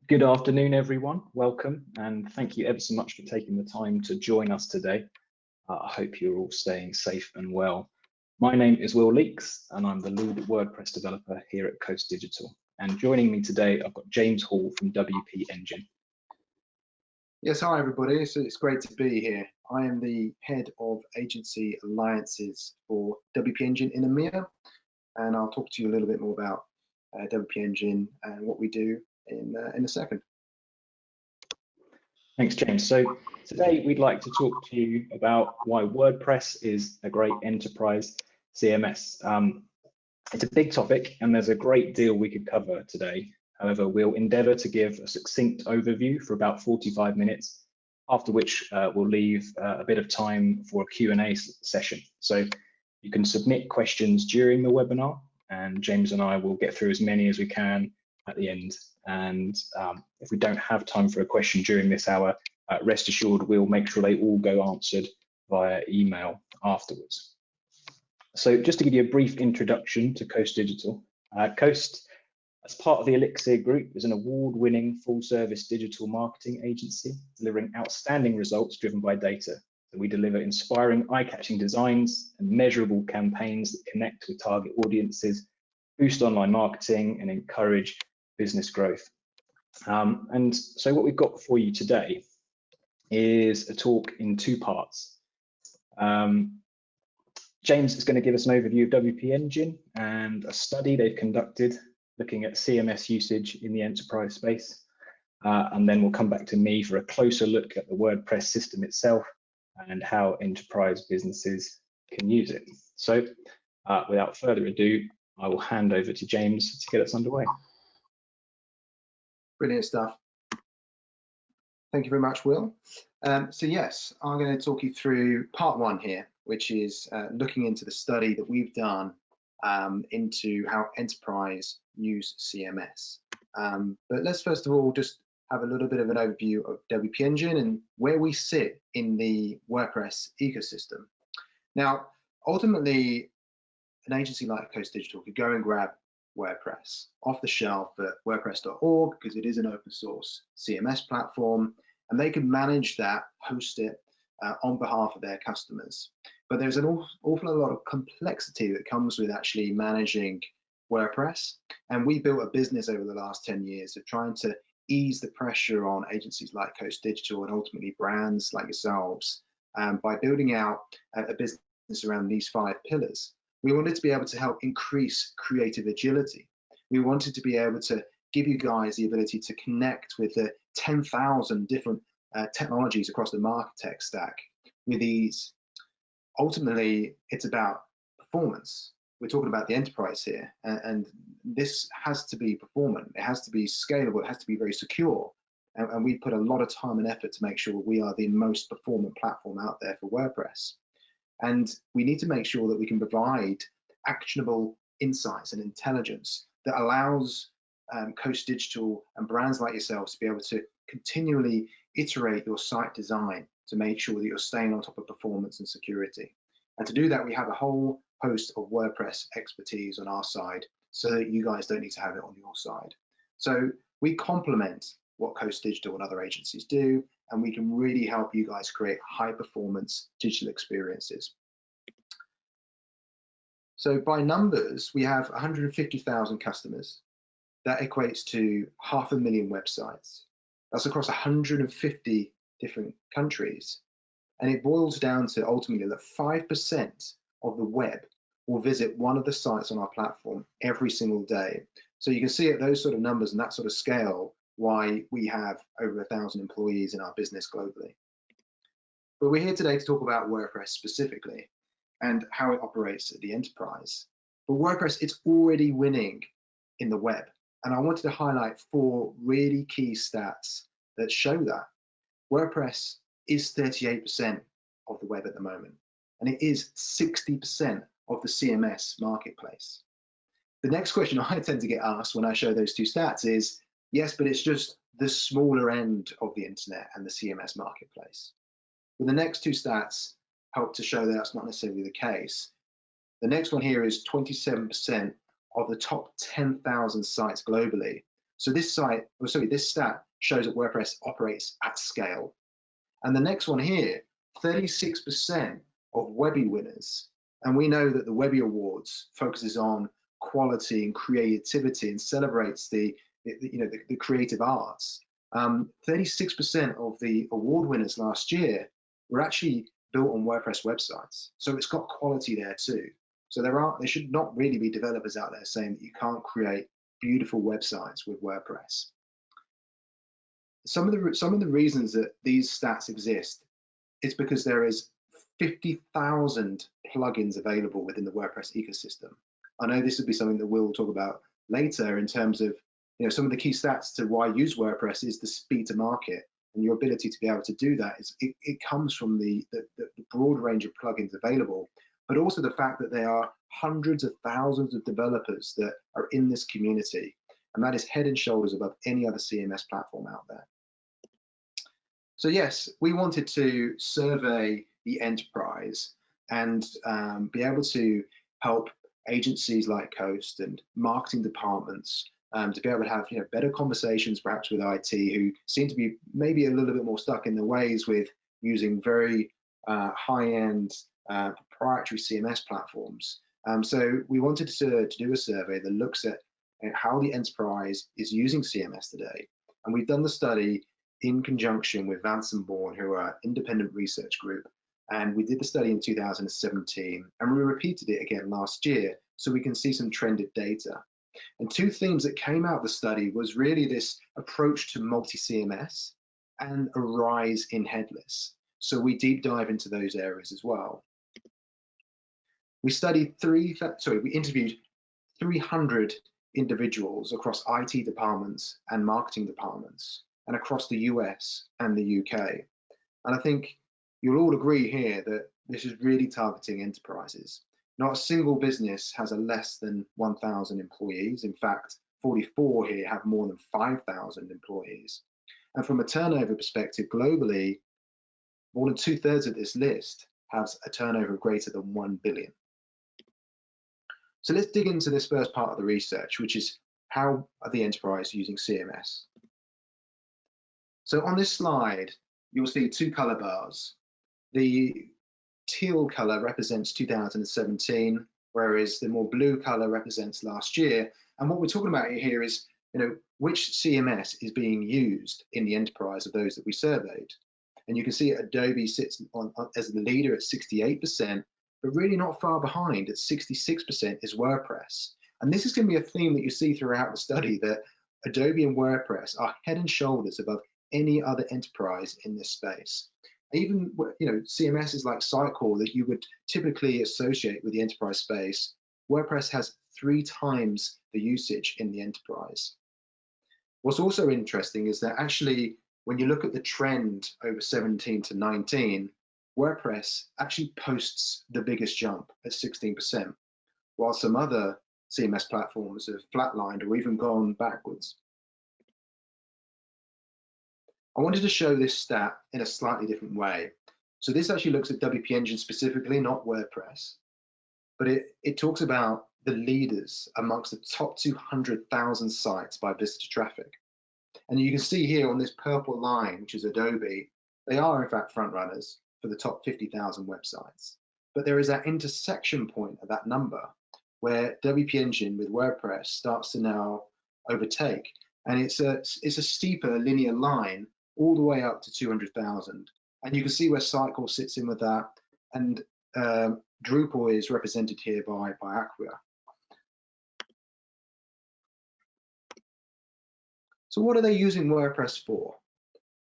Good afternoon, everyone. Welcome, and thank you ever so much for taking the time to join us today. I hope you're all staying safe and well. My name is Will Leeks, and I'm the lead WordPress developer here at Coast Digital. And joining me today, I've got James Hall from WP Engine. Yes, hi everybody. So it's great to be here. I am the head of agency alliances for WP Engine in EMEA, and I'll talk to you a little bit more about WP Engine and what we do in a second. Thanks, James. So today we'd like to talk to you about why WordPress is a great enterprise CMS. It's a big topic and there's a great deal we could cover today. However, we'll endeavour to give a succinct overview for about 45 minutes, after which we'll leave a bit of time for a Q&A session. So you can submit questions during the webinar, and James and I will get through as many as we can at the end. And if we don't have time for a question during this hour, rest assured we'll make sure they all go answered via email afterwards. So just to give you a brief introduction to Coast Digital, Coast, as part of the Elixir Group, is an award-winning full-service digital marketing agency delivering outstanding results driven by data. So we deliver inspiring, eye-catching designs and measurable campaigns that connect with target audiences, boost online marketing, and encourage business growth. And so what we've got for you today is a talk in two parts. James is going to give us an overview of WP Engine and a study they've conducted looking at CMS usage in the enterprise space. And then we'll come back to me for a closer look at the WordPress system itself and how enterprise businesses can use it. So without further ado, I will hand over to James to get us underway. Brilliant stuff. Thank you very much, Will. So yes, I'm going to talk you through part one here, which is looking into the study that we've done into how enterprise use CMS. But let's first of all just have a little bit of an overview of WP Engine and where we sit in the WordPress ecosystem. Now, ultimately, an agency like Coast Digital could go and grab WordPress off the shelf at WordPress.org because it is an open source CMS platform, and they can manage that, host it on behalf of their customers. But there's an awful lot of complexity that comes with actually managing WordPress. And we built a business over the last 10 years of trying to ease the pressure on agencies like Coast Digital and ultimately brands like yourselves by building out a business around these 5 pillars. We wanted to be able to help increase creative agility. We wanted to be able to give you guys the ability to connect with the 10,000 different technologies across the MarTech stack with ease. Ultimately, it's about performance. We're talking about the enterprise here, and this has to be performant. It has to be scalable. It has to be very secure. And we put a lot of time and effort to make sure we are the most performant platform out there for WordPress. And we need to make sure that we can provide actionable insights and intelligence that allows Coast Digital and brands like yourselves to be able to continually iterate your site design to make sure that you're staying on top of performance and security. And to do that, we have a whole host of WordPress expertise on our side so that you guys don't need to have it on your side. So we complement what Coast Digital and other agencies do, and we can really help you guys create high performance digital experiences. So by numbers, we have 150,000 customers. That equates to 500,000 websites. That's across 150 different countries. And it boils down to ultimately that 5% of the web will visit one of the sites on our platform every single day. So you can see at those sort of numbers and that sort of scale why we have over 1,000 employees in our business globally. But we're here today to talk about WordPress specifically and how it operates at the enterprise. But WordPress, it's already winning in the web. And I wanted to highlight 4 really key stats that show that. WordPress is 38% of the web at the moment, and it is 60% of the CMS marketplace. The next question I tend to get asked when I show those 2 stats is, yes, but it's just the smaller end of the internet and the CMS marketplace. But the next 2 stats help to show that that's not necessarily the case. The next one here is 27% of the top 10,000 sites globally So this site, or sorry, this stat shows that WordPress operates at scale. And the next one here, 36% of Webby winners. And we know that the Webby Awards focuses on quality and creativity and celebrates the creative arts. 36% of the award winners last year were actually built on WordPress websites. So it's got quality there too. So there should not really be developers out there saying that you can't create beautiful websites with WordPress. Some of the reasons that these stats exist is because there is 50,000 plugins available within the WordPress ecosystem. I know this would be something that we'll talk about later in terms of, some of the key stats to why use WordPress is the speed to market, and your ability to be able to do that it comes from the broad range of plugins available, but also the fact that there are hundreds of thousands of developers that are in this community, and that is head and shoulders above any other CMS platform out there. So yes, we wanted to survey the enterprise and be able to help agencies like Coast and marketing departments to be able to have better conversations perhaps with IT, who seem to be maybe a little bit more stuck in their ways with using very high-end proprietary CMS platforms. So we wanted to do a survey that looks at how the enterprise is using CMS today. And we've done the study in conjunction with Vance & Bourne, who are an independent research group. And we did the study in 2017, and we repeated it again last year so we can see some trended data. And two themes that came out of the study was really this approach to multi-CMS and a rise in headless. So we deep dive into those areas as well. We interviewed 300 individuals across IT departments and marketing departments, and across the US and the UK. And I think you'll all agree here that this is really targeting enterprises. Not a single business has a less than 1,000 employees. In fact, 44 here have more than 5,000 employees. And from a turnover perspective, globally, more than 2/3 of this list has a turnover of greater than 1 billion. So let's dig into this first part of the research, which is how are the enterprise using CMS? So on this slide, you'll see two color bars. The teal color represents 2017, whereas the more blue color represents last year. And what we're talking about here is, which CMS is being used in the enterprise of those that we surveyed. And you can see Adobe sits as the leader at 68%, but really not far behind at 66% is WordPress. And this is going to be a theme that you see throughout the study, that Adobe and WordPress are head and shoulders above any other enterprise in this space. Even CMSs like Sitecore that you would typically associate with the enterprise space, WordPress has 3 times the usage in the enterprise. What's also interesting is that actually, when you look at the trend over 17 to 19, WordPress actually posts the biggest jump at 16%, while some other CMS platforms have flatlined or even gone backwards. I wanted to show this stat in a slightly different way. So this actually looks at WP Engine specifically, not WordPress, but it talks about the leaders amongst the top 200,000 sites by visitor traffic. And you can see here on this purple line, which is Adobe, they are in fact front runners for the top 50,000 websites. But there is that intersection point of that number where WP Engine with WordPress starts to now overtake. And it's a steeper linear line all the way up to 200,000. And you can see where Sitecore sits in with that. And Drupal is represented here by Acquia. So what are they using WordPress for?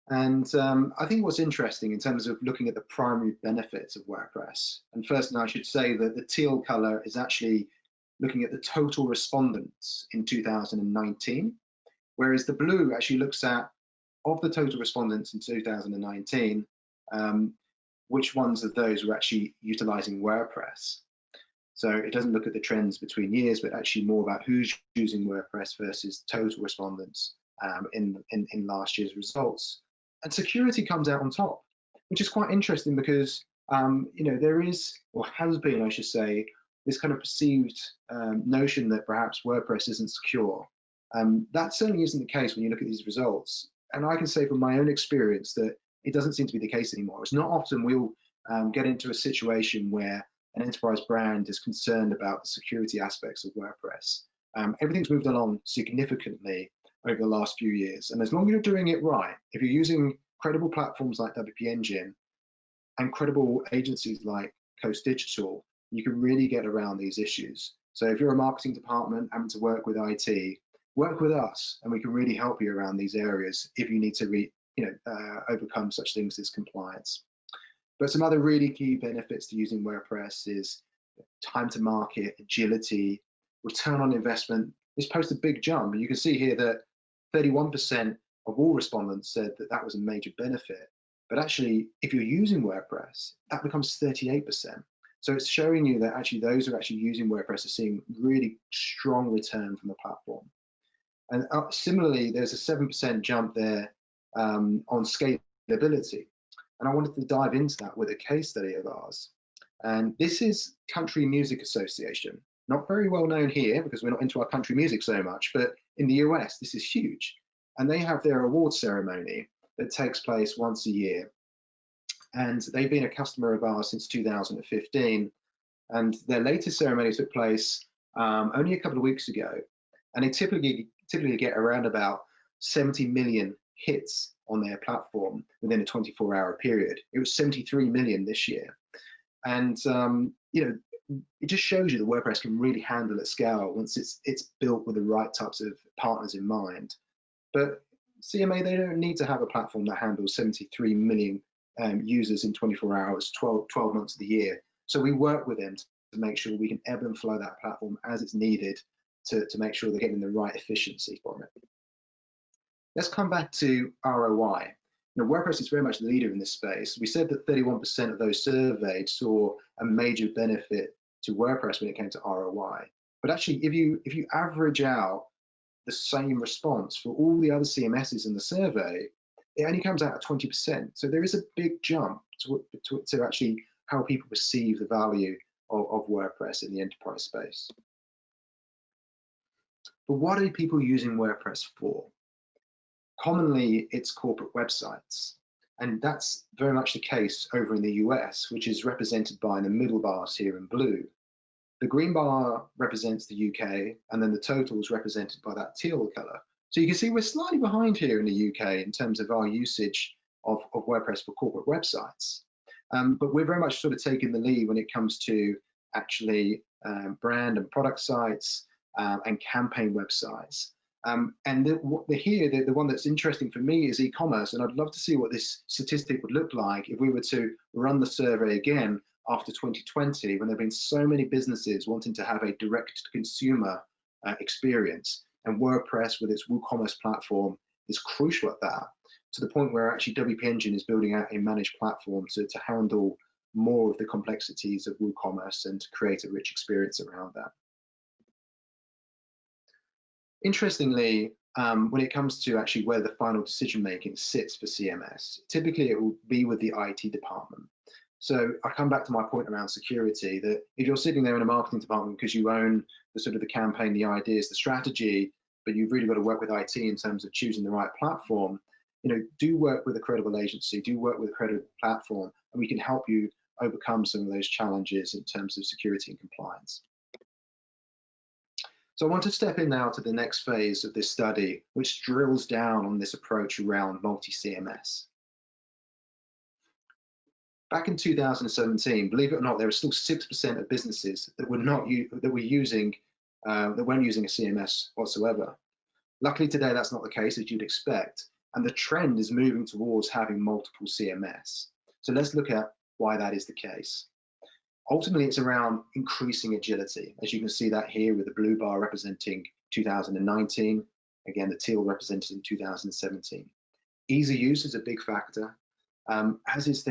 And I think what's interesting in terms of looking at the primary benefits of WordPress, and first I should say that the teal color is actually looking at the total respondents in 2019, whereas the blue actually looks at, of the total respondents in 2019, which ones of those were actually utilizing WordPress. So it doesn't look at the trends between years, but actually more about who's using WordPress versus total respondents in last year's results. And security comes out on top, which is quite interesting because there is, or has been, I should say, this kind of perceived notion that perhaps WordPress isn't secure. That certainly isn't the case when you look at these results. And I can say from my own experience that it doesn't seem to be the case anymore. It's not often we'll get into a situation where an enterprise brand is concerned about the security aspects of WordPress. Everything's moved along significantly over the last few years. And as long as you're doing it right, if you're using credible platforms like WP Engine and credible agencies like Coast Digital, you can really get around these issues. So if you're a marketing department having to work with IT, work with us and we can really help you around these areas if you need to overcome such things as compliance. But some other really key benefits to using WordPress is time to market, agility, return on investment. This posed a big jump, and you can see here that 31% of all respondents said that that was a major benefit. But actually, if you're using WordPress, that becomes 38%. So it's showing you that actually those who are actually using WordPress are seeing really strong return from the platform. And similarly, there's a 7% jump there on scalability. And I wanted to dive into that with a case study of ours. And this is Country Music Association. Not very well known here because we're not into our country music so much, but in the US, this is huge. And they have their award ceremony that takes place once a year. And they've been a customer of ours since 2015. And their latest ceremony took place only a couple of weeks ago. And they typically get around about 70 million hits on their platform within a 24-hour period. It was 73 million this year. And it just shows you that WordPress can really handle at scale once it's built with the right types of partners in mind. But CMA, they don't need to have a platform that handles 73 million users in 24 hours, 12 months of the year. So we work with them to make sure we can ebb and flow that platform as it's needed to make sure they're getting the right efficiency from it. Let's come back to ROI. Now, WordPress is very much the leader in this space. We said that 31% of those surveyed saw a major benefit to WordPress when it came to ROI. But actually, if you average out the same response for all the other CMSs in the survey, it only comes out at 20%. So there is a big jump to actually how people perceive the value of WordPress in the enterprise space. But what are people using WordPress for? Commonly, it's corporate websites. And that's very much the case over in the US, which is represented by the middle bars here in blue. The green bar represents the UK, and then the total is represented by that teal color. So you can see we're slightly behind here in the UK in terms of our usage of WordPress for corporate websites. But we're very much sort of taking the lead when it comes to actually brand and product sites and campaign websites. And the one that's interesting for me is e-commerce, and I'd love to see what this statistic would look like if we were to run the survey again after 2020, when there have been so many businesses wanting to have a direct-to-consumer experience, and WordPress with its WooCommerce platform is crucial at that, to the point where actually WP Engine is building out a managed platform to handle more of the complexities of WooCommerce and to create a rich experience around that. Interestingly, when it comes to actually where the final decision making sits for CMS, typically it will be with the IT department. So I come back to my point around security, that if you're sitting there in a marketing department because you own the sort of the campaign, the ideas, the strategy, but you've really got to work with IT in terms of choosing the right platform, do work with a credible agency, do work with a credible platform, and we can help you overcome some of those challenges in terms of security and compliance. So I want to step in now to the next phase of this study, which drills down on this approach around multi-CMS. Back in 2017, believe it or not, there were still 6% of businesses that weren't using a CMS whatsoever. Luckily today, that's not the case, as you'd expect, and the trend is moving towards having multiple CMS. So let's look at why that is the case. Ultimately, it's around increasing agility. As you can see that here with the blue bar representing 2019, again, the teal represented in 2017. Ease of use is a big factor, as is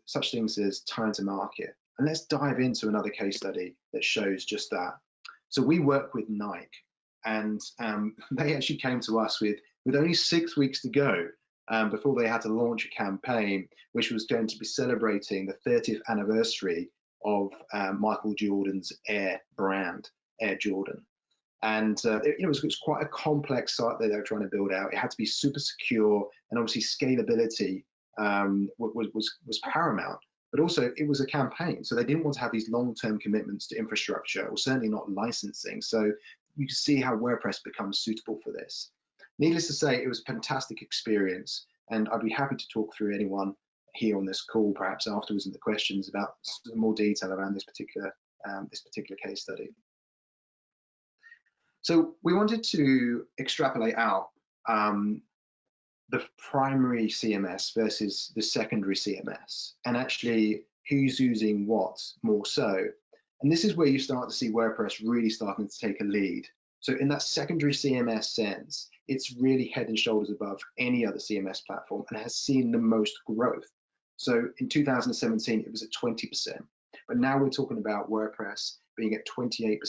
such things as time to market. And let's dive into another case study that shows just that. So we work with Nike, and they actually came to us with only 6 weeks to go before they had to launch a campaign, which was going to be celebrating the 30th anniversary of Michael Jordan's Air brand, Air Jordan. And it was quite a complex site that they were trying to build out. It had to be super secure, and obviously scalability was paramount. But also it was a campaign, so they didn't want to have these long-term commitments to infrastructure, or certainly not licensing. So you can see how WordPress becomes suitable for this. Needless to say, it was a fantastic experience, and I'd be happy to talk through anyone here on this call, perhaps afterwards in the questions, about some more detail around this particular case study. So we wanted to extrapolate out the primary CMS versus the secondary CMS, and actually who's using what more so. And this is where you start to see WordPress really starting to take a lead. So in that secondary CMS sense, it's really head and shoulders above any other CMS platform and has seen the most growth. So in 2017, it was at 20%, but now we're talking about WordPress being at 28%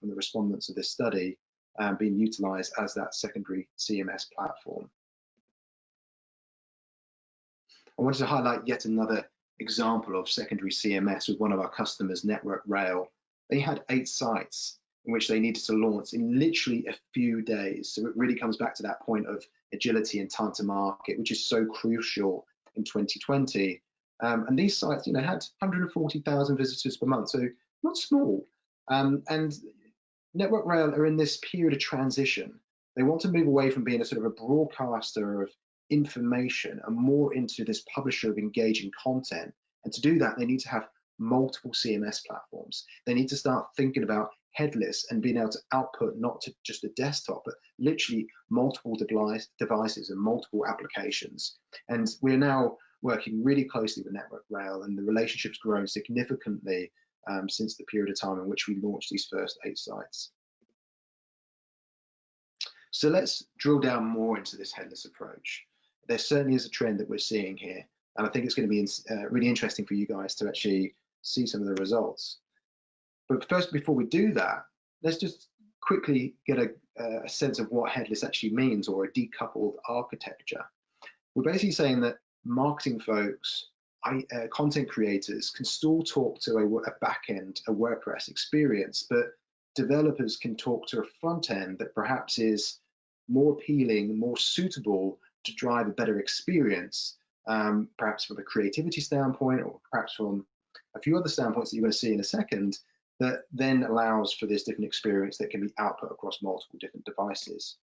from the respondents of this study being utilized as that secondary CMS platform. I wanted to highlight yet another example of secondary CMS with one of our customers, Network Rail. They had 8 sites in which they needed to launch in literally a few days. So it really comes back to that point of agility and time to market, which is so crucial in 2020. And these sites, had 140,000 visitors per month, so not small. And Network Rail are in this period of transition. They want to move away from being a sort of a broadcaster of information and more into this publisher of engaging content. And to do that, they need to have multiple CMS platforms. They need to start thinking about headless and being able to output not to just a desktop, but literally multiple devices and multiple applications. And we're now working really closely with Network Rail, and the relationship's grown significantly since the period of time in which we launched these first 8 sites. So let's drill down more into this headless approach. There certainly is a trend that we're seeing here, and I think it's going to be really interesting for you guys to actually see some of the results. But first, before we do that, let's just quickly get a sense of what headless actually means, or a decoupled architecture. We're basically saying that marketing folks, content creators can still talk to a backend, a WordPress experience, but developers can talk to a front end that perhaps is more appealing, more suitable to drive a better experience, perhaps from a creativity standpoint, or perhaps from a few other standpoints that you're going to see in a second, that then allows for this different experience that can be output across multiple different devices.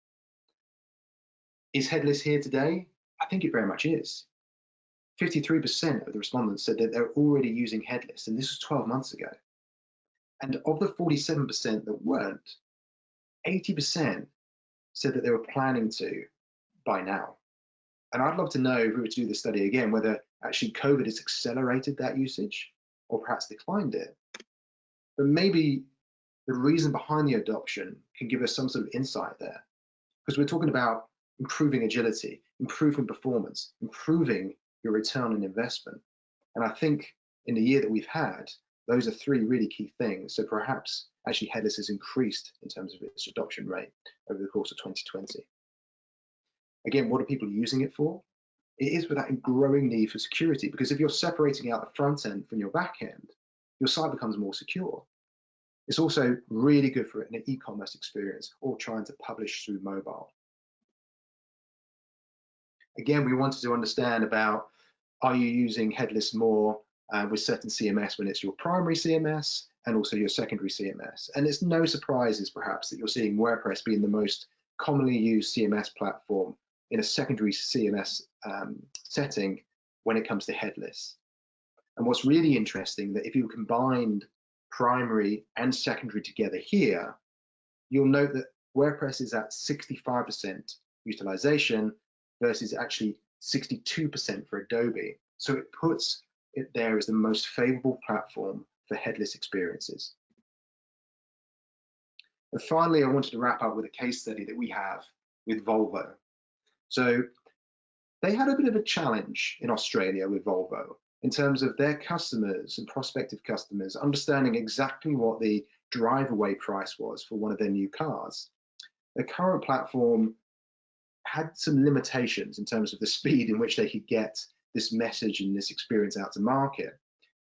Is headless here today? I think it very much is. 53% of the respondents said that they're already using headless, and this was 12 months ago. And of the 47% that weren't, 80% said that they were planning to by now. And I'd love to know, if we were to do the study again, whether actually COVID has accelerated that usage or perhaps declined it. But maybe the reason behind the adoption can give us some sort of insight there, because we're talking about improving agility, improving performance, improving your return on investment. And I think in the year that we've had, those are 3 really key things. So perhaps actually headless has increased in terms of its adoption rate over the course of 2020. Again, what are people using it for? It is for that growing need for security, because if you're separating out the front end from your back end, your site becomes more secure. It's also really good for an e-commerce experience or trying to publish through mobile. Again, we wanted to understand about, are you using headless more with certain CMS when it's your primary CMS and also your secondary CMS? And it's no surprises perhaps that you're seeing WordPress being the most commonly used CMS platform in a secondary CMS setting when it comes to headless. And what's really interesting, that if you combined primary and secondary together here, you'll note that WordPress is at 65% utilization versus actually 62% for Adobe. So it puts it there as the most favorable platform for headless experiences. And finally, I wanted to wrap up with a case study that we have with Volvo. So they had a bit of a challenge in Australia with Volvo in terms of their customers and prospective customers understanding exactly what the drive-away price was for one of their new cars. The current platform had some limitations in terms of the speed in which they could get this message and this experience out to market.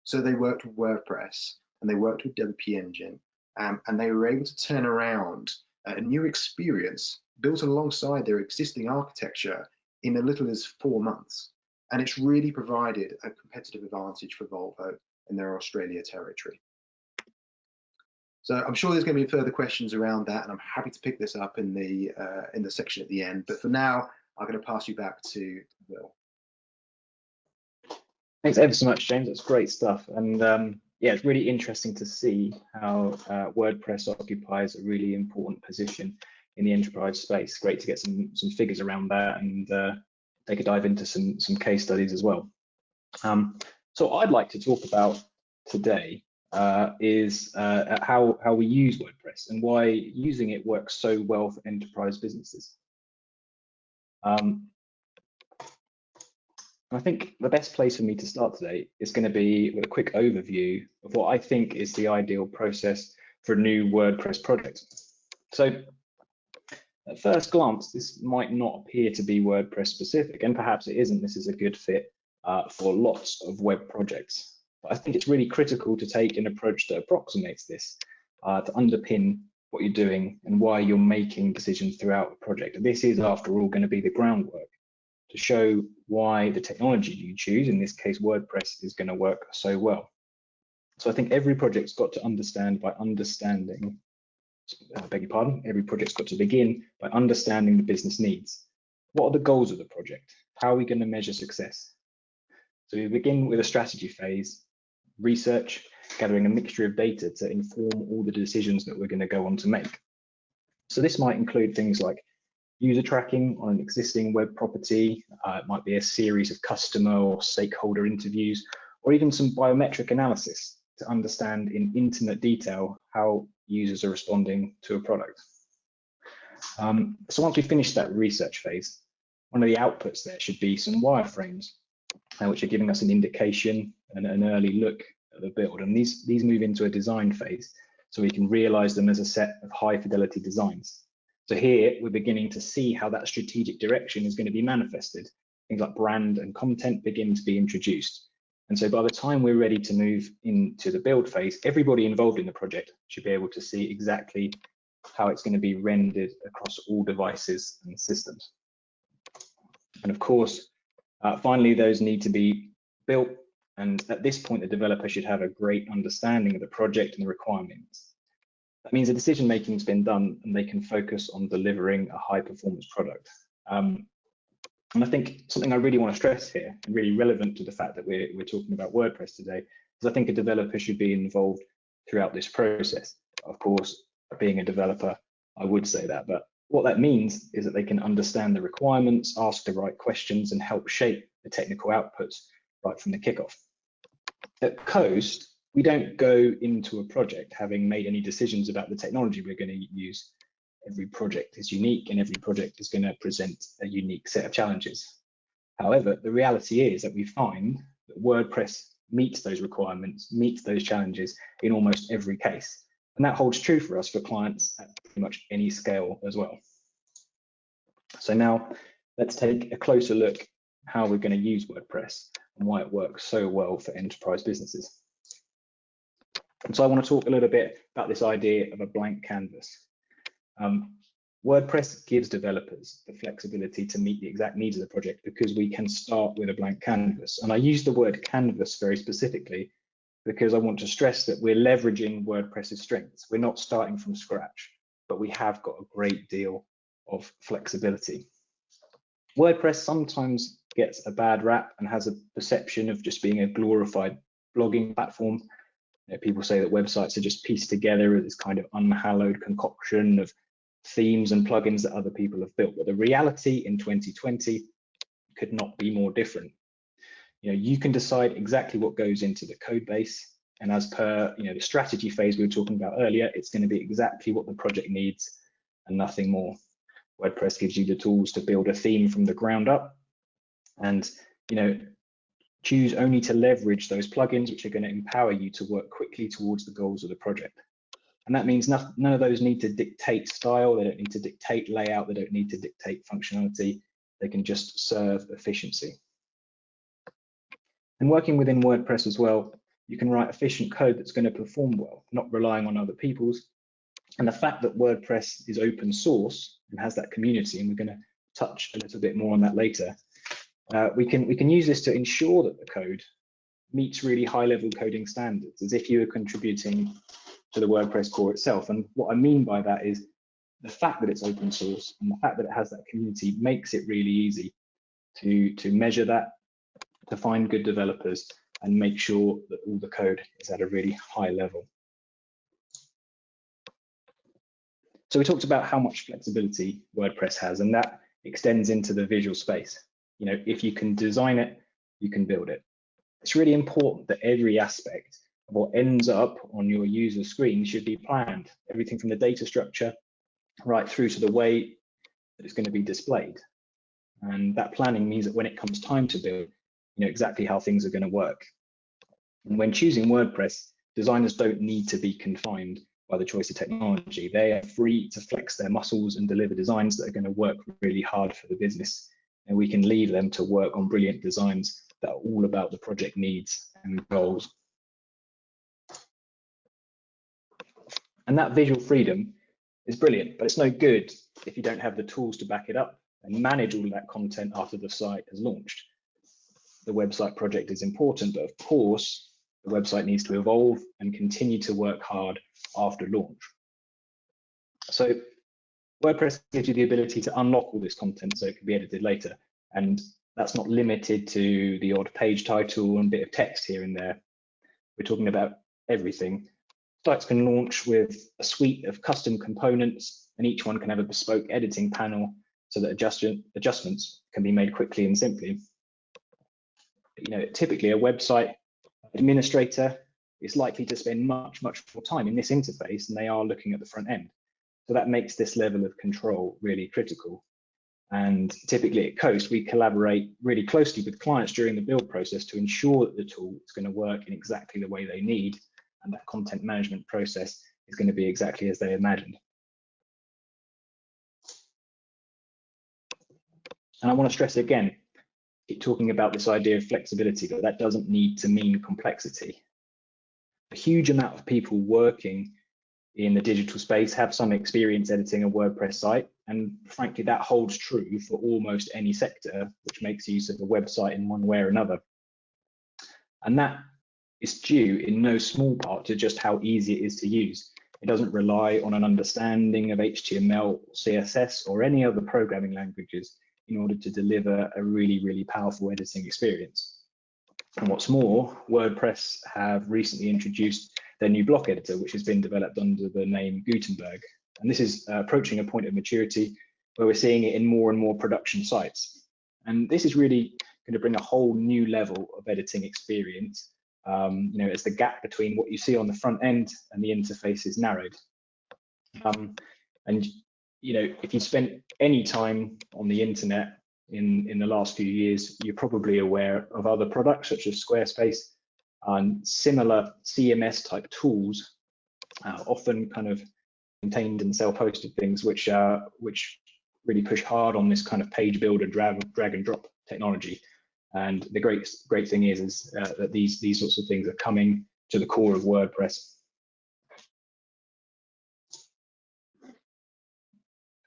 So they worked with WordPress and they worked with WP Engine, and they were able to turn around a new experience built alongside their existing architecture in as little as 4 months. And it's really provided a competitive advantage for Volvo in their Australia territory. So I'm sure there's going to be further questions around that, and I'm happy to pick this up in the section at the end. But for now, I'm going to pass you back to Will. Thanks ever so much, James. That's great stuff. And yeah, it's really interesting to see how WordPress occupies a really important position in the enterprise space. Great to get some figures around that and take a dive into some case studies as well. So what I'd like to talk about today is how we use WordPress and why using it works so well for enterprise businesses. I think the best place for me to start today is going to be with a quick overview of what I think is the ideal process for a new WordPress project. So at first glance, this might not appear to be WordPress specific, and perhaps it isn't. This is a good fit for lots of web projects. But I think it's really critical to take an approach that approximates this to underpin what you're doing and why you're making decisions throughout the project. And this is, after all, going to be the groundwork to show why the technology you choose, in this case WordPress, is going to work so well. So I think every project's got to understand by understanding, beg your pardon, every project's got to begin by understanding the business needs. What are the goals of the project? How are we going to measure success? So we begin with a strategy phase, research, gathering a mixture of data to inform all the decisions that we're going to go on to make. So this might include things like user tracking on an existing web property. It might be a series of customer or stakeholder interviews, or even some biometric analysis to understand in intimate detail how users are responding to a product. So once we finish that research phase, one of the outputs there should be some wireframes, which are giving us an indication and an early look at the build. And these move into a design phase, so we can realize them as a set of high fidelity designs. So here we're beginning to see how that strategic direction is going to be manifested. Things like brand and content begin to be introduced. And so by the time we're ready to move into the build phase, everybody involved in the project should be able to see exactly how it's going to be rendered across all devices and systems. And of course, finally, those need to be built. And at this point, the developer should have a great understanding of the project and the requirements. That means the decision making has been done and they can focus on delivering a high performance product. And I think something I really want to stress here, and really relevant to the fact that we're talking about WordPress today, is I think a developer should be involved throughout this process. Of course, being a developer, I would say that, but what that means is that they can understand the requirements, ask the right questions, and help shape the technical outputs right from the kickoff. At Coast, we don't go into a project having made any decisions about the technology we're going to use. Every project is unique and every project is going to present a unique set of challenges. However, the reality is that we find that WordPress meets those requirements, meets those challenges in almost every case. And that holds true for us for clients at pretty much any scale as well. So now let's take a closer look at how we're going to use WordPress and why it works so well for enterprise businesses. And so I want to talk a little bit about this idea of a blank canvas. WordPress gives developers the flexibility to meet the exact needs of the project because we can start with a blank canvas. And I use the word canvas very specifically because I want to stress that we're leveraging WordPress's strengths. We're not starting from scratch, but we have got a great deal of flexibility. WordPress sometimes gets a bad rap and has a perception of just being a glorified blogging platform. You know, people say that websites are just pieced together as this kind of unhallowed concoction of themes and plugins that other people have built. But the reality in 2020 could not be more different. You know, you can decide exactly what goes into the code base, and as per the strategy phase we were talking about earlier, it's going to be exactly what the project needs and nothing more. WordPress gives you the tools to build a theme from the ground up, and choose only to leverage those plugins which are going to empower you to work quickly towards the goals of the project. And that means none of those need to dictate style, they don't need to dictate layout, they don't need to dictate functionality, they can just serve efficiency. And working within WordPress as well, you can write efficient code that's going to perform well, not relying on other people's, And the fact that WordPress is open source and has that community, and we're going to touch a little bit more on that later, we can use this to ensure that the code meets really high-level coding standards, as if you were contributing to the WordPress core itself. And what I mean by that is the fact that it's open source and the fact that it has that community makes it really easy to measure that, to find good developers, and make sure that all the code is at a really high level. So we talked about how much flexibility WordPress has, and that extends into the visual space. You know, if you can design it, you can build it. It's really important that every aspect of what ends up on your user screen should be planned. Everything from the data structure right through to the way that it's going to be displayed. And that planning means that when it comes time to build, you know exactly how things are going to work. And when choosing WordPress, designers don't need to be confined by the choice of technology. They are free to flex their muscles and deliver designs that are going to work really hard for the business. And we can leave them to work on brilliant designs that are all about the project needs and goals. And that visual freedom is brilliant, but it's no good if you don't have the tools to back it up and manage all of that content after the site has launched. The website project is important, but of course, the website needs to evolve and continue to work hard after launch. So WordPress gives you the ability to unlock all this content so it can be edited later. And that's not limited to the odd page title and bit of text here and there. We're talking about everything. Sites can launch with a suite of custom components, and each one can have a bespoke editing panel so that adjustments can be made quickly and simply. You know, typically a website administrator is likely to spend much more time in this interface than they are looking at the front end. So that makes this level of control really critical. And typically at Coast, we collaborate really closely with clients during the build process to ensure that the tool is going to work in exactly the way they need, and that content management process is going to be exactly as they imagined. And I want to stress again, keep talking about this idea of flexibility, but that doesn't need to mean complexity. A huge amount of people working in the digital space have some experience editing a WordPress site, and frankly that holds true for almost any sector which makes use of a website in one way or another. And that is due in no small part to just how easy it is to use. It doesn't rely on an understanding of HTML, CSS, or any other programming languages in order to deliver a really powerful editing experience. And what's more, WordPress have recently introduced their new block editor, which has been developed under the name Gutenberg. And this is approaching a point of maturity where we're seeing it in more and more production sites. And this is really going to bring a whole new level of editing experience, you know, as the gap between what you see on the front end and the interface is narrowed. And you know, if you spent any time on the internet in the last few years, you're probably aware of other products such as Squarespace and similar CMS type tools, often kind of contained and self-hosted things, which really push hard on this kind of page builder drag and drop technology. And the great thing is that these sorts of things are coming to the core of WordPress.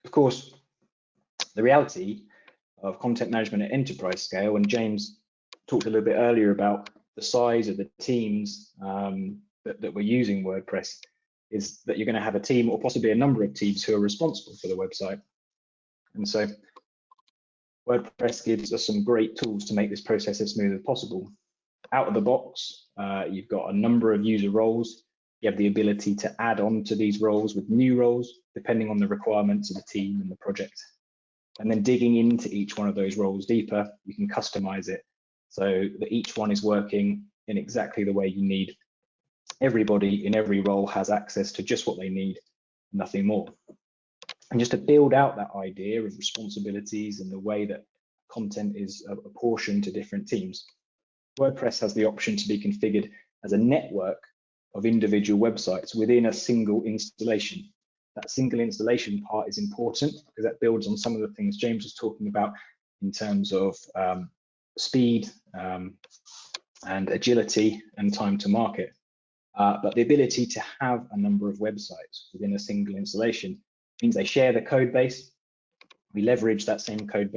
Of course, the reality of content management at enterprise scale, and James talked a little bit earlier about the size of the teams that we're using WordPress, is that you're going to have a team or possibly a number of teams who are responsible for the website. And so WordPress gives us some great tools to make this process as smooth as possible. Out of the box, you've got a number of user roles. You have the ability to add on to these roles with new roles, depending on the requirements of the team and the project. And then digging into each one of those roles deeper, you can customize it so that each one is working in exactly the way you need. Everybody in every role has access to just what they need, nothing more. And just to build out that idea of responsibilities and the way that content is apportioned to different teams, WordPress has the option to be configured as a network of individual websites within a single installation. That single installation part is important because that builds on some of the things James was talking about in terms of speed and agility and time to market. but the ability to have a number of websites within a single installation means they share the code base. We leverage that same code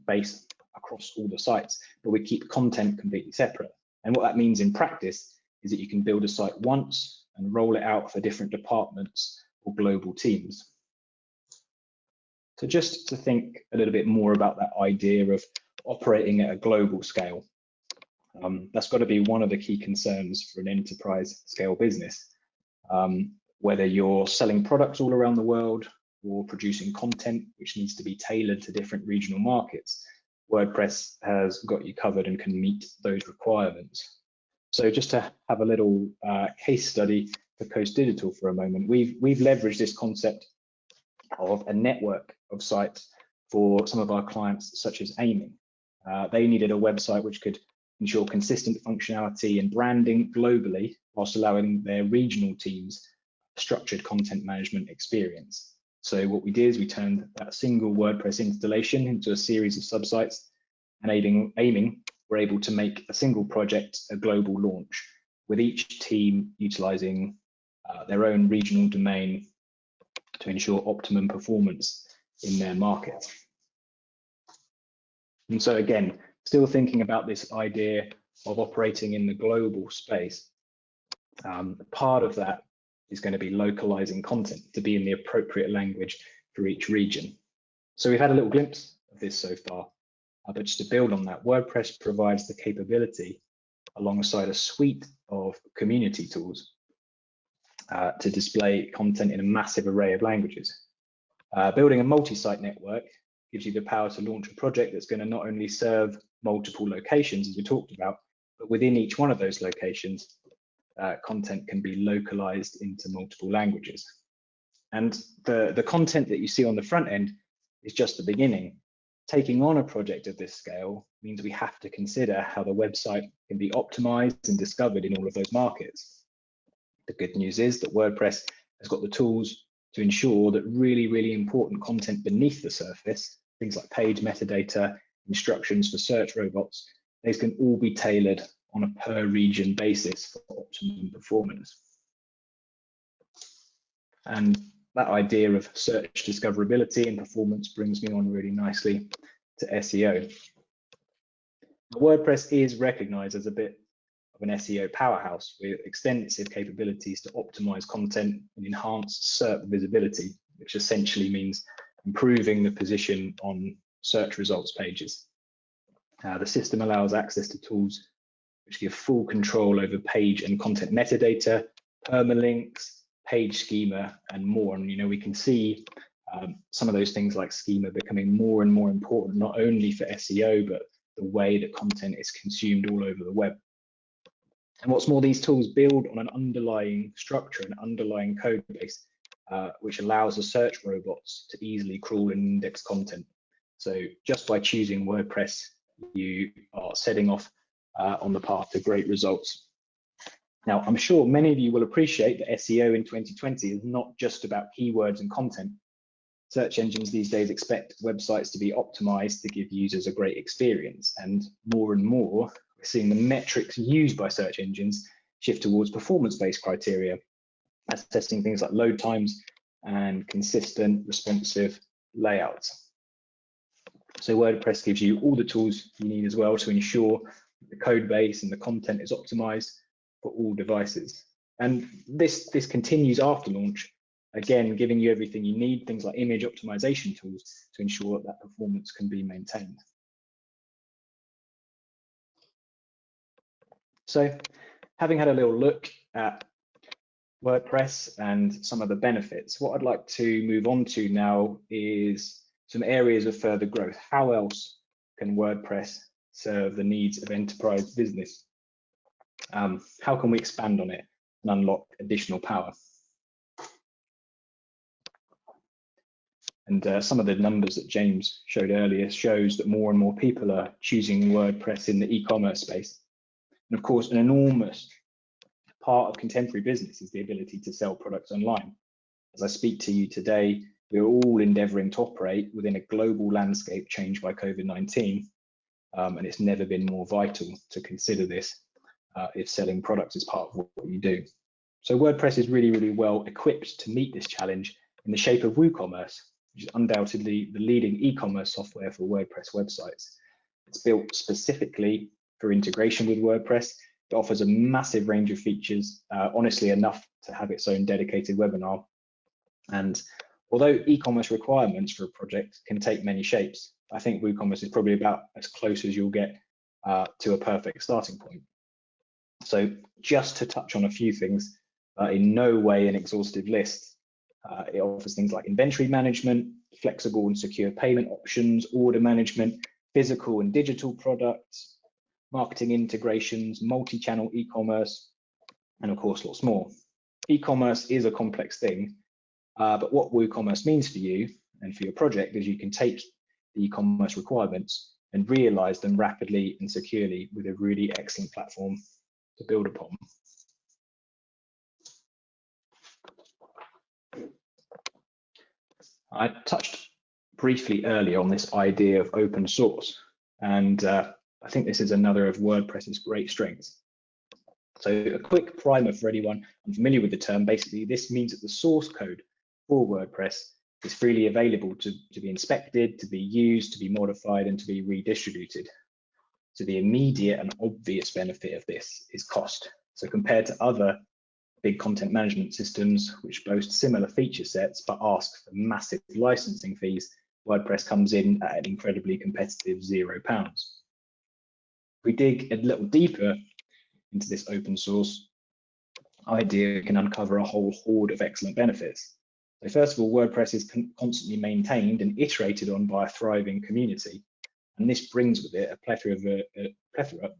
base across all the sites, but we keep content completely separate. And what that means in practice is that you can build a site once and roll it out for different departments or global teams. So just to think a little bit more about that idea of operating at a global scale, that's got to be one of the key concerns for an enterprise scale business. Whether you're selling products all around the world or producing content which needs to be tailored to different regional markets, WordPress has got you covered and can meet those requirements. So just to have a little case study for Coast Digital for a moment, we've leveraged this concept of a network of sites for some of our clients, such as Aiming. They needed a website which could ensure consistent functionality and branding globally, whilst allowing their regional teams structured content management experience. So what we did is we turned that single WordPress installation into a series of subsites, and Aiming were able to make a single project a global launch, with each team utilizing their own regional domain to ensure optimum performance in their market. And so again, still thinking about this idea of operating in the global space, part of that is going to be localizing content to be in the appropriate language for each region. So we've had a little glimpse of this so far, but just to build on that, WordPress provides the capability alongside a suite of community tools to display content in a massive array of languages. Building a multi-site network gives you the power to launch a project that's going to not only serve multiple locations, as we talked about, but within each one of those locations, content can be localized into multiple languages. And the content that you see on the front end is just the beginning. Taking on a project of this scale means we have to consider how the website can be optimized and discovered in all of those markets. The good news is that WordPress has got the tools to ensure that really important content beneath the surface, things like page metadata, instructions for search robots, these can all be tailored on a per region basis for optimum performance. And that idea of search discoverability and performance brings me on really nicely to SEO. WordPress is recognized as a bit of an SEO powerhouse with extensive capabilities to optimize content and enhance SERP visibility, which essentially means improving the position on search results pages. The system allows access to tools which give full control over page and content metadata, permalinks, page schema, and more. And we can see some of those things like schema becoming more and more important, not only for SEO, but the way that content is consumed all over the web. And what's more, these tools build on an underlying structure, an underlying code base, which allows the search robots to easily crawl and index content. So just by choosing WordPress, you are setting off on the path to great results. Now, I'm sure many of you will appreciate that SEO in 2020 is not just about keywords and content. Search engines these days expect websites to be optimized to give users a great experience, and more we're seeing the metrics used by search engines shift towards performance-based criteria, assessing things like load times and consistent, responsive layouts. So WordPress gives you all the tools you need as well to ensure the code base and the content is optimized for all devices. And this continues after launch, again, giving you everything you need, things like image optimization tools to ensure that performance can be maintained. So having had a little look at WordPress and some of the benefits, what I'd like to move on to now is some areas of further growth. How else can WordPress serve the needs of enterprise business? How can we expand on it and unlock additional power? And some of the numbers that James showed earlier shows that more and more people are choosing WordPress in the e-commerce space. And of course, an enormous part of contemporary business is the ability to sell products online. As I speak to you today, we're all endeavoring to operate within a global landscape changed by COVID-19, and it's never been more vital to consider this if selling products is part of what you do. So WordPress is really, really well equipped to meet this challenge in the shape of WooCommerce, which is undoubtedly the leading e-commerce software for WordPress websites. It's built specifically for integration with WordPress. It offers a massive range of features, honestly enough to have its own dedicated webinar. And although e-commerce requirements for a project can take many shapes, I think WooCommerce is probably about as close as you'll get to a perfect starting point. So just to touch on a few things, in no way an exhaustive list. It offers things like inventory management, flexible and secure payment options, order management, physical and digital products, marketing integrations, multi-channel e-commerce, and of course, lots more. E-commerce is a complex thing, but what WooCommerce means for you and for your project is you can take the e-commerce requirements and realize them rapidly and securely with a really excellent platform to build upon. I touched briefly earlier on this idea of open source, and I think this is another of WordPress's great strengths. So a quick primer for anyone unfamiliar with the term. Basically, this means that the source code for WordPress is freely available to be inspected, to be used, to be modified, and to be redistributed. So the immediate and obvious benefit of this is cost. So compared to other big content management systems which boast similar feature sets but ask for massive licensing fees, WordPress comes in at an incredibly competitive £0. If we dig a little deeper into this open source idea, can uncover a whole horde of excellent benefits. So first of all, WordPress is constantly maintained and iterated on by a thriving community, and this brings with it a plethora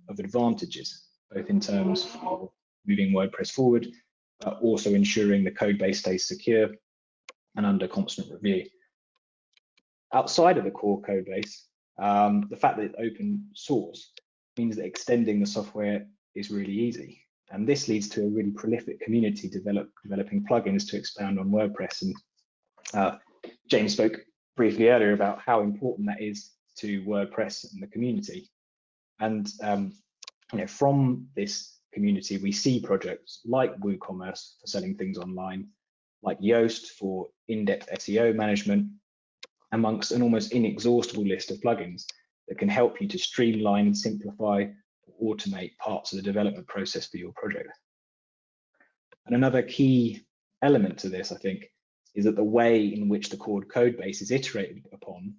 of advantages, both in terms of moving WordPress forward, but also ensuring the code base stays secure and under constant review. Outside of the core code base, the fact that it's open source means that extending the software is really easy. And this leads to a really prolific community developing plugins to expand on WordPress. And James spoke briefly earlier about how important that is to WordPress and the community. And from this community, we see projects like WooCommerce for selling things online, like Yoast for in-depth SEO management, amongst an almost inexhaustible list of plugins that can help you to streamline and simplify or automate parts of the development process for your project. And another key element to this, I think, is that the way in which the core code base is iterated upon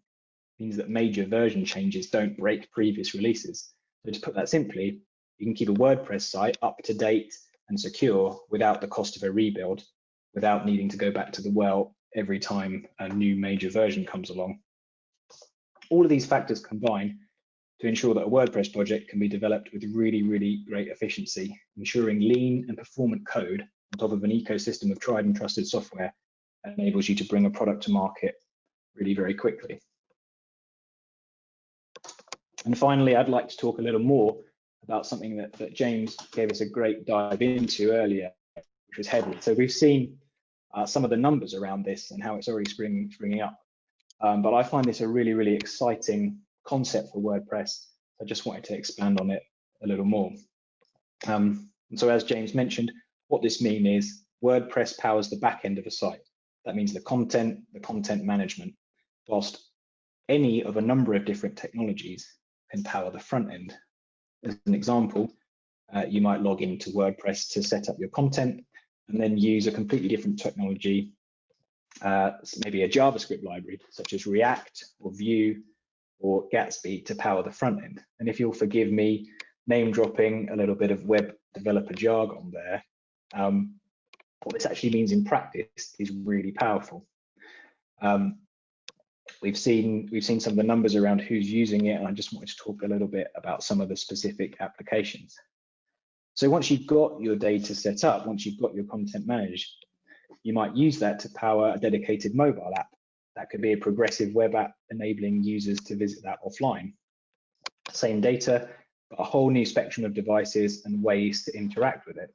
means that major version changes don't break previous releases. So to put that simply, you can keep a WordPress site up to date and secure without the cost of a rebuild, without needing to go back to the well every time a new major version comes along. All of these factors combine to ensure that a WordPress project can be developed with really, really great efficiency, ensuring lean and performant code on top of an ecosystem of tried and trusted software that enables you to bring a product to market really very quickly. And finally, I'd like to talk a little more about something that James gave us a great dive into earlier, which was headless. So we've seen some of the numbers around this and how it's already springing up. But I find this a really, really exciting concept for WordPress. I just wanted to expand on it a little more. And so as James mentioned, what this means is WordPress powers the back end of a site. That means the content management, whilst any of a number of different technologies can power the front end. As an example, you might log into WordPress to set up your content and then use a completely different technology, maybe a JavaScript library such as React or Vue or Gatsby to power the front end. And if you'll forgive me name dropping a little bit of web developer jargon there, what this actually means in practice is really powerful. We've seen some of the numbers around who's using it, and I just wanted to talk a little bit about some of the specific applications. So once you've got your data set up, once you've got your content managed, you might use that to power a dedicated mobile app. That could be a progressive web app enabling users to visit that offline. Same data, but a whole new spectrum of devices and ways to interact with it.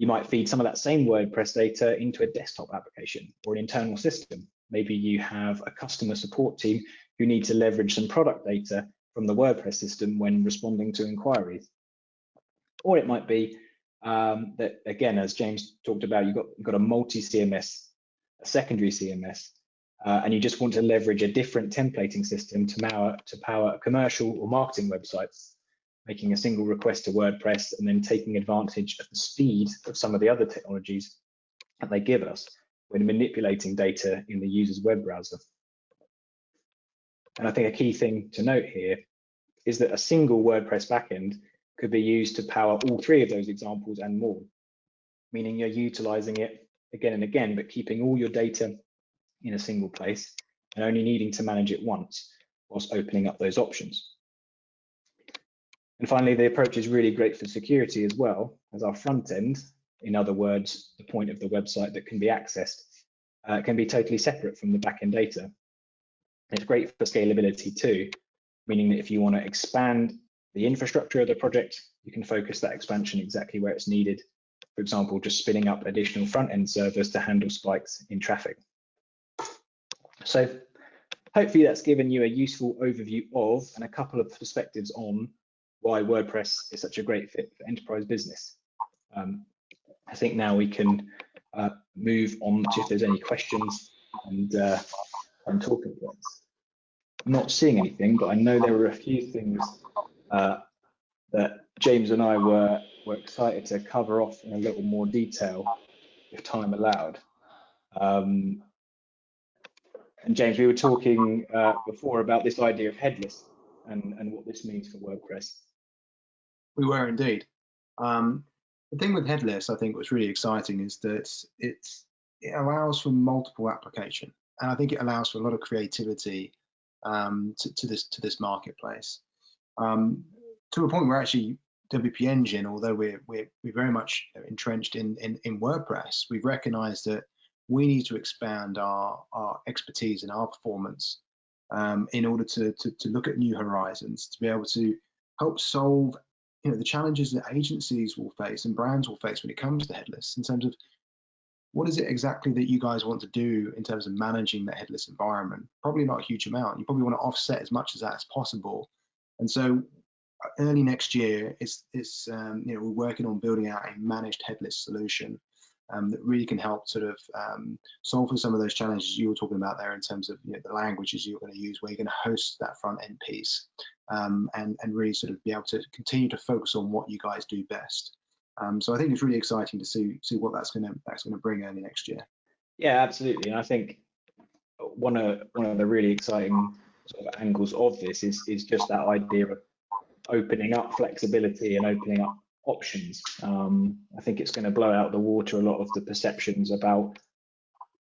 You might feed some of that same WordPress data into a desktop application or an internal system. Maybe you have a customer support team who need to leverage some product data from the WordPress system when responding to inquiries. Or it might be that, again, as James talked about, you've got a multi-CMS, a secondary CMS, and you just want to leverage a different templating system to power commercial or marketing websites, making a single request to WordPress and then taking advantage of the speed of some of the other technologies that they give us when manipulating data in the user's web browser. And I think a key thing to note here is that a single WordPress backend could be used to power all three of those examples and more, meaning you're utilizing it again and again, but keeping all your data in a single place and only needing to manage it once whilst opening up those options. And finally, the approach is really great for security as well, as our front end, in other words, the point of the website that can be accessed, can be totally separate from the backend data. It's great for scalability too, meaning that if you want to expand the infrastructure of the project, you can focus that expansion exactly where it's needed. For example, just spinning up additional front-end servers to handle spikes in traffic. So hopefully that's given you a useful overview of and a couple of perspectives on why WordPress is such a great fit for enterprise business. I think now we can move on to if there's any questions and talking points. I'm not seeing anything, but I know there were a few things that James and I were excited to cover off in a little more detail, if time allowed. And James, we were talking before about this idea of headless and what this means for WordPress. We were indeed. The thing with headless, I think, what's really exciting is that it allows for multiple application, and I think it allows for a lot of creativity to this marketplace. To a point where actually WP Engine, although we're very much entrenched in WordPress, we've recognized that we need to expand our expertise and our performance in order to look at new horizons, to be able to help solve the challenges that agencies will face and brands will face when it comes to headless, in terms of what is it exactly that you guys want to do in terms of managing that headless environment. Probably not a huge amount. You probably want to offset as much of that as possible. And so early next year, we're working on building out a managed headless solution that really can help sort of solve for some of those challenges you were talking about there, in terms of the languages you're going to use, where you're going to host that front end piece, and really sort of be able to continue to focus on what you guys do best. So I think it's really exciting to see what that's going to bring early next year. Yeah, absolutely. And I think one of the really exciting sort of angles of this is just that idea of opening up flexibility and opening up options. I think it's going to blow out the water a lot of the perceptions about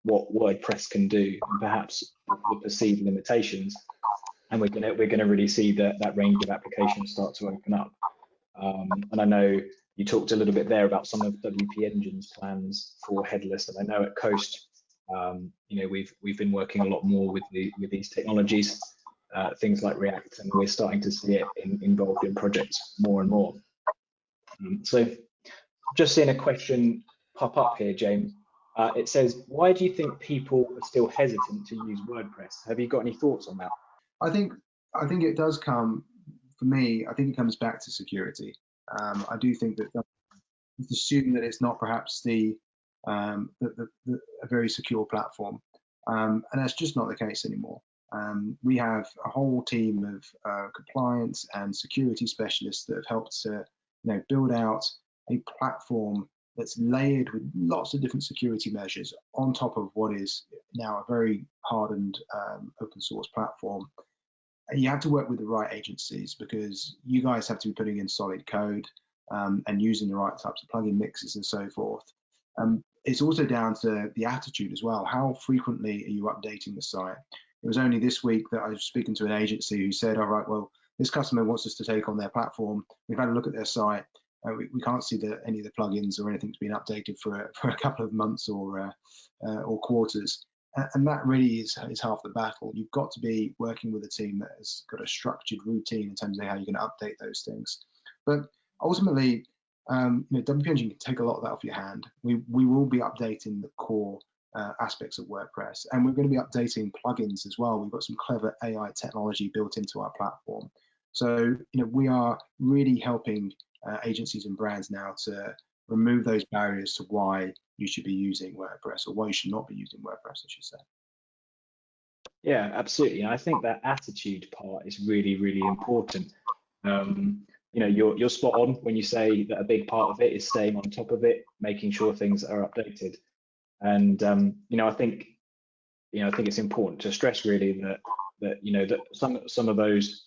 what WordPress can do and perhaps the perceived limitations. And we're going to really see that range of applications start to open up. And I know you talked a little bit there about some of WP Engine's plans for headless, and I know at Coast, we've been working a lot more with these technologies, things like React, and we're starting to see it involved in projects more and more. So just seeing a question pop up here, James. It says, why do you think people are still hesitant to use WordPress? Have you got any thoughts on that? I think it does come, for me, I think it comes back to security. I do think that it's assumed that it's not perhaps a very secure platform, and that's just not the case anymore. We have a whole team of compliance and security specialists that have helped to build out a platform that's layered with lots of different security measures on top of what is now a very hardened open source platform. And you have to work with the right agencies, because you guys have to be putting in solid code and using the right types of plugin mixes and so forth. It's also down to the attitude as well. How frequently are you updating the site? It was only this week that I was speaking to an agency who said, all right, well, this customer wants us to take on their platform. We've had a look at their site. We can't see that any of the plugins or anything's been updated for a couple of months or quarters. And that really is half the battle. You've got to be working with a team that has got a structured routine in terms of how you're going to update those things. But ultimately, WP Engine can take a lot of that off your hand. We will be updating the core aspects of WordPress, and we're going to be updating plugins as well. We've got some clever AI technology built into our platform. So we are really helping agencies and brands now to remove those barriers to why you should be using WordPress, or why you should not be using WordPress, I should say. Yeah, absolutely. And I think that attitude part is really, really important. You know, you're spot on when you say that a big part of it is staying on top of it, making sure things are updated. And you know, I think it's important to stress really that some of those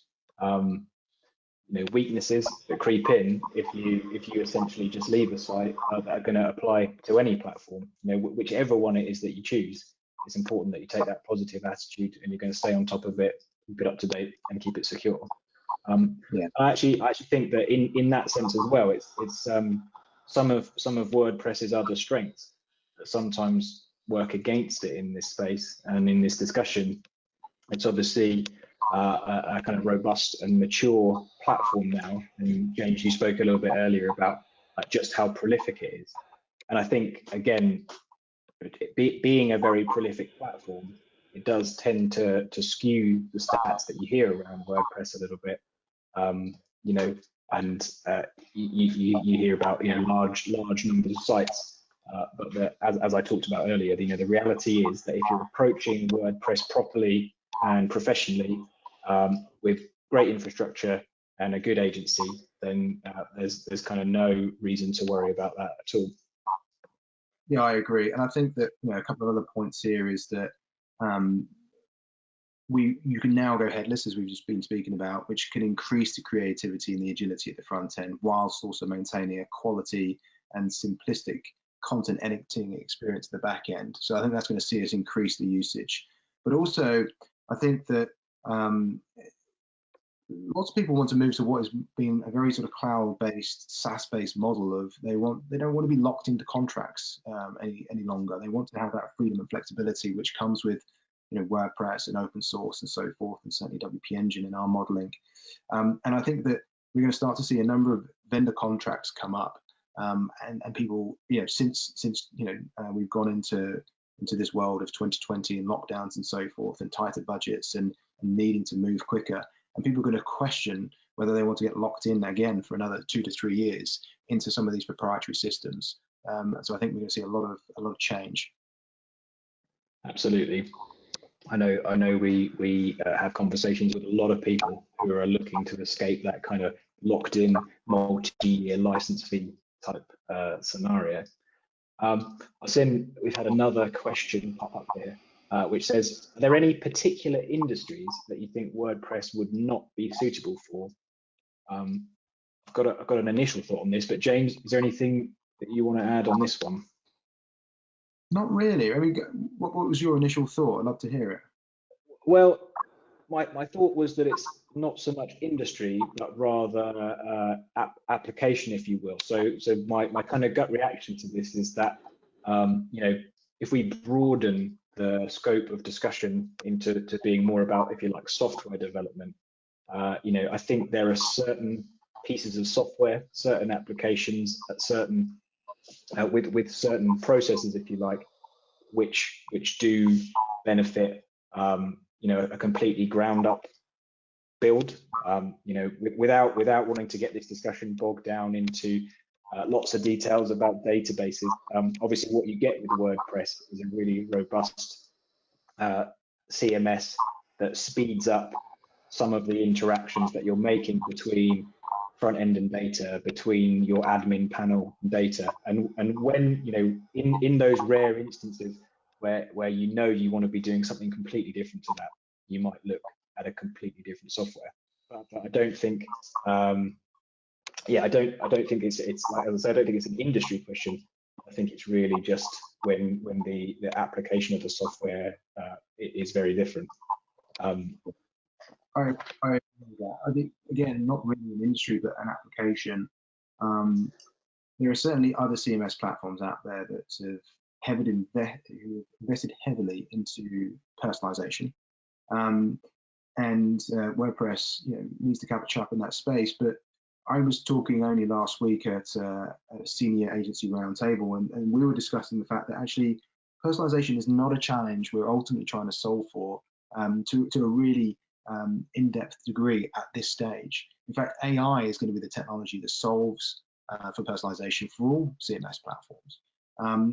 weaknesses that creep in if you essentially just leave a site that are going to apply to any platform, whichever one it is that you choose. It's important that you take that positive attitude and you're going to stay on top of it, keep it up to date, and keep it secure. Yeah. I actually think that in that sense as well, it's some of WordPress's other strengths that sometimes work against it in this space and in this discussion. It's obviously a kind of robust and mature platform now. And James, you spoke a little bit earlier about just how prolific it is. And I think, again, being a very prolific platform, it does tend to skew the stats that you hear around WordPress a little bit. You know, and you hear about large numbers of sites, but as I talked about earlier, the reality is that if you're approaching WordPress properly and professionally, with great infrastructure and a good agency, then there's kind of no reason to worry about that at all. Yeah, I agree, and I think that a couple of other points here is that you can now go headless, as we've just been speaking about, which can increase the creativity and the agility at the front end, whilst also maintaining a quality and simplistic content editing experience at the back end. So I think that's going to see us increase the usage. But also, I think that lots of people want to move to what has been a very sort of cloud-based, SaaS-based model of they don't want to be locked into contracts any longer. They want to have that freedom and flexibility which comes with WordPress and open source and so forth, and certainly WP Engine in our modeling. And I think that we're going to start to see a number of vendor contracts come up, and people, since we've gone into this world of 2020 and lockdowns and so forth, and tighter budgets and needing to move quicker. And people are going to question whether they want to get locked in again for another 2 to 3 years into some of these proprietary systems. So I think we're going to see a lot of change. Absolutely. I know we have conversations with a lot of people who are looking to escape that kind of locked in multi-year license fee type scenario. We've had another question pop up here, which says, are there any particular industries that you think WordPress would not be suitable for? I've got an initial thought on this, but James, is there anything that you want to add on this one? Not really. I mean, what was your initial thought? I'd love to hear it. Well, my thought was that it's not so much industry, but rather application, if you will. So my kind of gut reaction to this is that if we broaden the scope of discussion into being more about, if you like, software development, I think there are certain pieces of software, certain applications, certain with certain processes, if you like, which do benefit a completely ground up build, without wanting to get this discussion bogged down into lots of details about databases. Obviously, what you get with WordPress is a really robust CMS that speeds up some of the interactions that you're making between front end and data, between your admin panel and data, and when in those rare instances where you want to be doing something completely different to that, you might look at a completely different software. But I don't think I don't think it's like, as I said, I don't think it's an industry question. I think it's really just when the application of the software is very different. I agree with that. I think, again, not really an industry, but an application. There are certainly other CMS platforms out there that have invested heavily into personalization. And WordPress needs to catch up in that space. But I was talking only last week at a senior agency roundtable, and we were discussing the fact that actually personalization is not a challenge we're ultimately trying to solve for to a really in-depth degree at this stage. In fact, AI is going to be the technology that solves for personalization for all CMS platforms.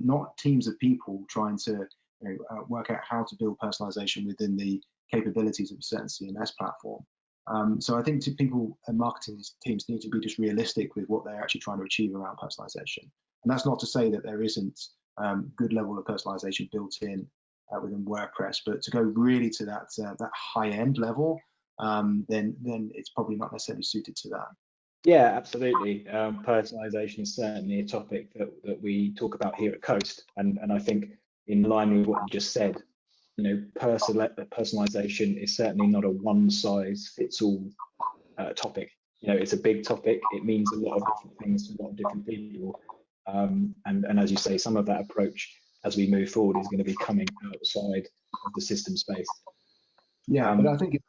Not teams of people trying to work out how to build personalization within the capabilities of a certain CMS platform. So I think people and marketing teams need to be just realistic with what they're actually trying to achieve around personalization. And that's not to say that there isn't good level of personalization built in within WordPress, but to go really to that high end level, then it's probably not necessarily suited to that. Yeah, absolutely. Personalization is certainly a topic that we talk about here at Coast, and I think in line with what you just said, personalization is certainly not a one-size-fits-all topic. It's a big topic. It means a lot of different things to a lot of different people, and as you say, some of that approach as we move forward is going to be coming outside of the system space. Yeah, but I think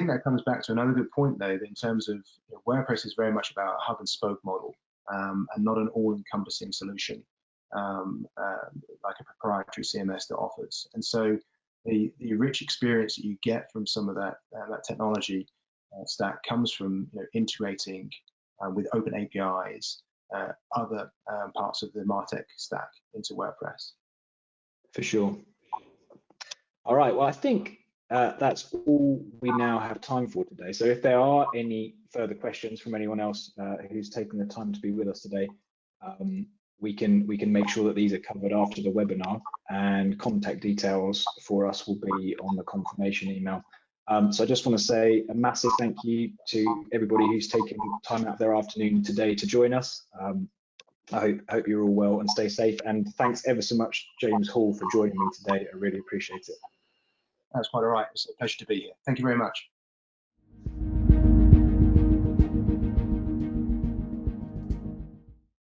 that comes back to another good point, though, in terms of WordPress is very much about a hub and spoke model, and not an all-encompassing solution like a proprietary CMS that offers. And so the rich experience that you get from some of that technology stack comes from integrating with open APIs, other parts of the MarTech stack into WordPress. For sure. All right. Well, I think that's all we now have time for today. So if there are any further questions from anyone else who's taken the time to be with us today, we can make sure that these are covered after the webinar, and contact details for us will be on the confirmation email. So I just want to say a massive thank you to everybody who's taken time out of their afternoon today to join us. I hope you're all well and stay safe. And thanks ever so much, James Hall, for joining me today. I really appreciate it. That's quite all right. It's a pleasure to be here. Thank you very much.